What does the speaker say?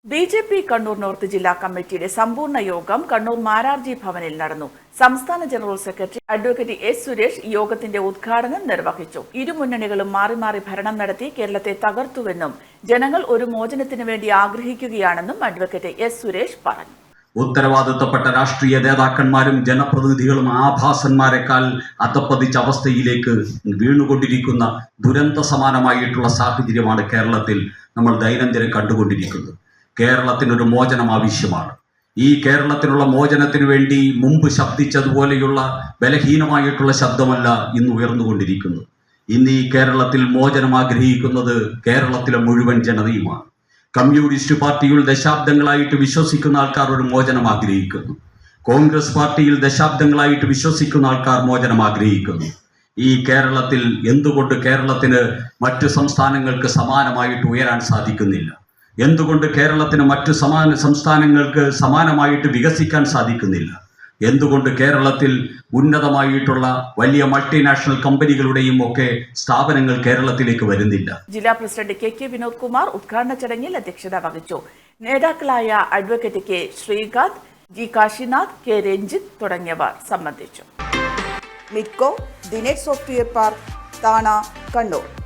BJP. Kannur north ജില്ലാ കമ്മിറ്റിയുടെ സമ്പൂർണ്ണ യോഗം കണ്ണൂർ മാരാർജി ഭവനിൽ നടന്നു. സംസ്ഥാന general secretary advocate S. Suresh യോഗത്തിന്റെ ഉദ്ഘാടനം നിർവഹിച്ചു. ഇരുമുന്നണികളും മാറി മാറി ഭരണം നടത്തി കേരളത്തെ തകർത്തുവെന്നും ജനങ്ങൾ ഒരു മോചനത്തിനു വേണ്ടി ആഗ്രഹിക്കുകയാണെന്നും അഡ്വക്കേറ്റ് എസ്. സുരേഷ് പറഞ്ഞു. ഉത്തരവാദിത്തപ്പെട്ട രാഷ്ട്രീയ നേതാക്കന്മാരും ജനപ്രതിനിധികളും ആഭാസന്മാരെക്കാൾ അധപ്പതിച്ച അവസ്ഥയിലേക്ക് വീണുകൊണ്ടിരിക്കുന്ന ദുരന്ത സമാനമായിട്ടുള്ള സാഹചര്യമാണ് കേരളത്തിൽ നമ്മൾ ദൈനംദിനം കണ്ടുകൊണ്ടിരിക്കുന്നത്. കേരളത്തിനൊരു മോചനം ആവശ്യമാണ്. ഈ കേരളത്തിനുള്ള മോചനത്തിനു വേണ്ടി മുമ്പ് ശബ്ദിച്ചതുപോലെയുള്ള ബലഹീനമായിട്ടുള്ള ശബ്ദമല്ല ഇന്ന് ഉയർന്നുകൊണ്ടിരിക്കുന്നത്. ഇന്ന് ഈ കേരളത്തിൽ മോചനം ആഗ്രഹിക്കുന്നത് കേരളത്തിലെ മുഴുവൻ ജനതയുമാണ്. കമ്മ്യൂണിസ്റ്റ് പാർട്ടിയിൽ ദശാബ്ദങ്ങളായിട്ട് വിശ്വസിക്കുന്ന ആൾക്കാർ ഒരു മോചനം ആഗ്രഹിക്കുന്നു. കോൺഗ്രസ് പാർട്ടിയിൽ ദശാബ്ദങ്ങളായിട്ട് വിശ്വസിക്കുന്ന ആൾക്കാർ മോചനം ആഗ്രഹിക്കുന്നു. ഈ കേരളത്തിൽ എന്തുകൊണ്ട് കേരളത്തിന് മറ്റു സംസ്ഥാനങ്ങൾക്ക് സമാനമായിട്ട് ഉയരാൻ സാധിക്കുന്നില്ല? എന്തുകൊണ്ട് കേരളത്തിന് മറ്റു സംസ്ഥാനങ്ങൾക്ക് സമാനമായിട്ട് വികസിക്കാൻ സാധിക്കുന്നില്ല? എന്തുകൊണ്ട് കേരളത്തിൽ ഉന്നതമായിട്ടുള്ള വലിയ മൾട്ടിനാഷണൽ കമ്പനികളുടെയും ഒക്കെ സ്ഥാപനങ്ങൾ കേരളത്തിലേക്ക് വരുന്നില്ല? ജില്ലാ പ്രസിഡന്റ് കെ വിനോദ് കുമാർ ഉദ്ഘാടന ചടങ്ങിൽ അധ്യക്ഷത വഹിച്ചു. നേതാക്കളായ advocate K Sreekanth, G Kashinath, K Ranjith തുടങ്ങിയവർ സംബന്ധിച്ചു. മിഡ്കോ, ദിനേറ്റ് സോഫ്റ്റ്വെയർ പാർക്ക്, താണ, കണ്ണൂർ.